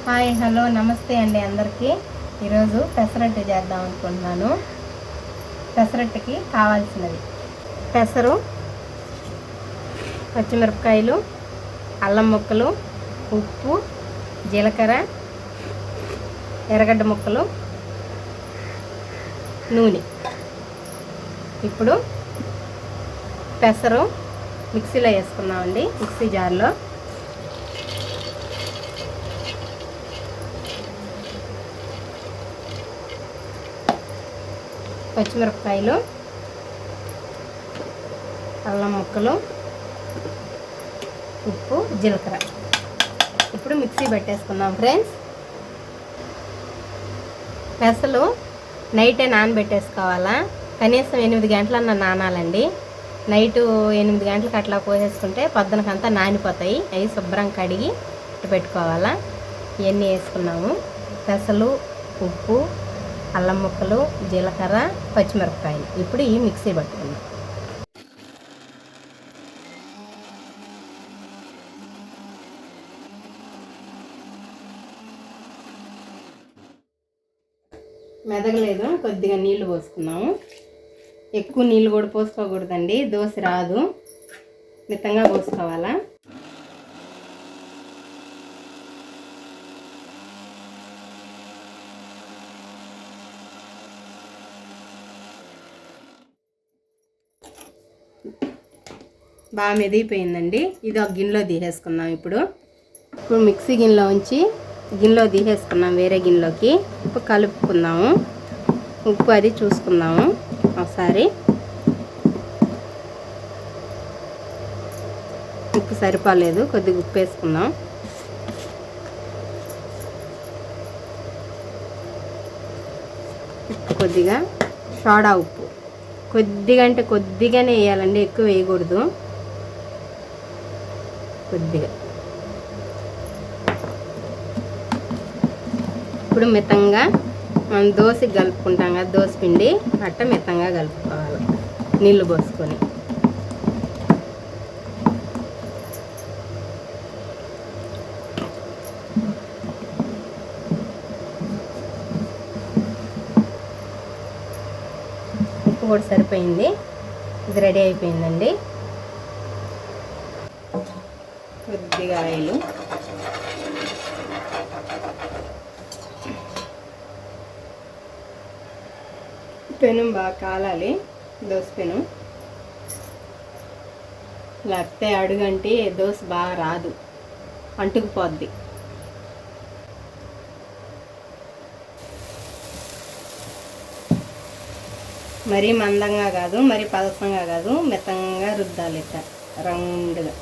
Hi hello నమస్తే అండి అందరికీ. ఈరోజు పెసరట్టు చేద్దాం అనుకుంటున్నాను. పెసరట్టుకి కావాల్సినవి పెసరు, పచ్చిమిరపకాయలు, అల్లం ముక్కలు, ఉప్పు, జీలకర్ర, ఎర్రగడ్డ ముక్కలు, నూనె. ఇప్పుడు పెసరు మిక్సీలో వేసుకున్నామండి, మిక్సీ జార్లో. పచ్చిమిరపకాయలు, అల్లం ముక్కలు, ఉప్పు, జీలకర్ర. ఇప్పుడు మిక్సీ పెట్టేసుకుందాం ఫ్రెండ్స్. పెసలు నైటే నానబెట్టేసుకోవాలా. కనీసం 8 గంటలన్నా నానాలండి. నైటు 8 గంటలకు అట్లా పోసేసుకుంటే పొద్దునకంతా నానిపోతాయి. అవి శుభ్రం కడిగి పెట్టుకోవాలా. ఇవన్నీ వేసుకున్నాము: పెసలు, ఉప్పు, అల్లం ముక్కలు, జీలకర్ర, పచ్చిమిరపకాయలు. ఇప్పుడు ఈ మిక్సీ పట్టుకుందాం. మెదగలేదు, కొద్దిగా నీళ్లు పోసుకున్నాము. ఎక్కువ నీళ్ళు కూడా పోసుకోకూడదండి, దోశ రాదు. మితంగా పోసుకోవాలా. బాగా మెదిగిపోయిందండి. ఇది ఒక గిన్నెలో తీసేసుకున్నాం. ఇప్పుడు మిక్సీ గిన్నెలో ఉంచి గిన్నెలో తీసేసుకున్నాం వేరే గిన్నెలోకి. ఇప్పుడు కలుపుకుందాము. ఉప్పు అది చూసుకుందాము ఒకసారి. ఉప్పు సరిపోలేదు, కొద్దిగా ఉప్పు వేసుకుందాం. కొద్దిగా సోడా ఉప్పు, కొద్దిగా అంటే కొద్దిగానే వేయాలండి, ఎక్కువ వేయకూడదు. కొద్దిగా. ఇప్పుడు మితంగా మనం దోశకి కలుపుకుంటాం కదా, దోశ పిండి అట్ట మితంగా కలుపుకోవాలి నీళ్ళు పోసుకొని. ఉప్పు కూడా సరిపోయింది. ఇది రెడీ అయిపోయిందండి. కొద్దిగా ఆయిల్, పెనం బాగా కాలాలి, దోశ పెనం. లేకపోతే అడుగంటే దోశ బాగా రాదు, అంటుకుపోద్ది. మరీ మందంగా కాదు, మరీ పలసంగా కాదు, మితంగా రుద్దాలి ఇట్లా రౌండ్గా.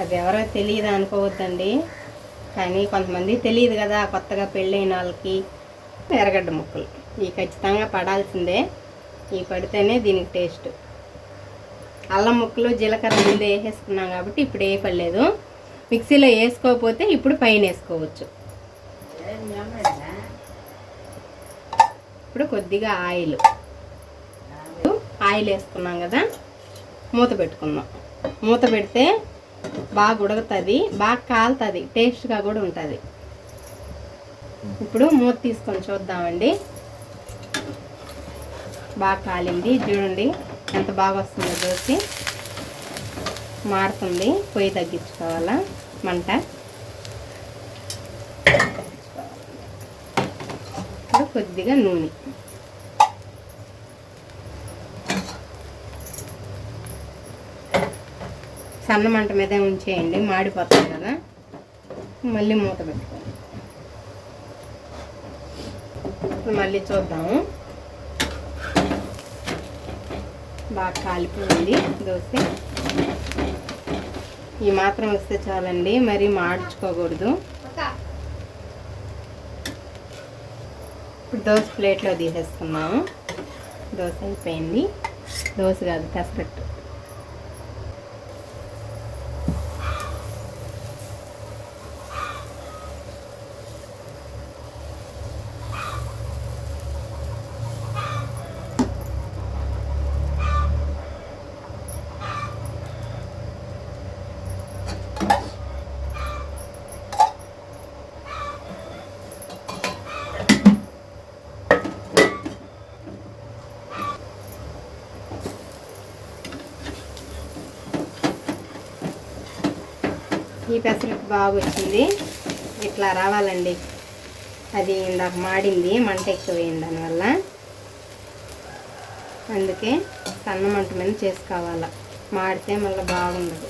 అది ఎవరో తెలియదు అనుకోవద్దండి, కానీ కొంతమంది తెలియదు కదా, కొత్తగా పెళ్ళైన వాళ్ళకి. ఎర్రగడ్డ ముక్కలు ఇవి ఖచ్చితంగా పడాల్సిందే, ఇవి పడితేనే దీనికి టేస్ట్. అల్లం ముక్కలు, జీలకర్ర ముందు వేసేసుకున్నాం కాబట్టి ఇప్పుడు వేయపడలేదు. మిక్సీలో వేసుకోకపోతే ఇప్పుడు పైన వేసుకోవచ్చు. ఇప్పుడు కొద్దిగా ఆయిల్ వేసుకున్నాం కదా, మూత పెట్టుకుందాం. మూత పెడితే బాగా ఉడుకుతుంది, బాగా కాలుతుంది, టేస్ట్గా కూడా ఉంటుంది. ఇప్పుడు మూత తీసుకొని చూద్దామండి. బాగా కాలింది, చూడండి ఎంత బాగా వస్తుందో దోశ. మారుతుంది, పొయ్యి తగ్గించుకోవాలా మంట. ఇప్పుడు కొద్దిగా నూనె, సన్న మంట మీదే ఉంచేయండి, మాడిపోతుంది కదా. మళ్ళీ మూత పెట్టుకోండి. ఇప్పుడు మళ్ళీ చూద్దాము. బాగా కాలిపోయింది దోశ. ఈ మాత్రం వస్తే చాలండి, మరీ మార్చుకోకూడదు. ఇప్పుడు దోశ ప్లేట్లో తీసేసుకున్నాము. దోశ అయిపోయింది. దోశ కాదు, పెసరట్టు. ఈ పెసరట్టు బాగా వచ్చింది. ఇట్లా రావాలండి. అది ఇందాక మాడింది, మంట ఎక్కువైంది దానివల్ల. అందుకే సన్న మంట మీద చేసుకోవాలా, మాడితే మళ్ళీ బాగుండదు.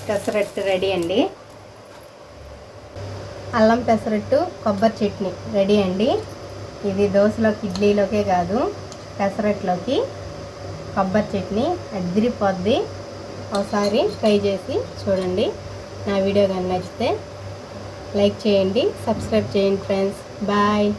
పెసరట్టు రెడీ అండి. అల్లం పెసరట్టు కొబ్బరి చట్నీ రెడీ అండి. ఇది దోశలోకి, ఇడ్లీలోకే కాదు, పెసరట్టులోకి కొబ్బరి చట్నీ అదిరిపోద్ది. ఒకసారి ట్రై చేసి చూడండి. నా వీడియో కానీ నచ్చితే లైక్ చేయండి, సబ్స్క్రైబ్ చేయండి ఫ్రెండ్స్. బాయ్.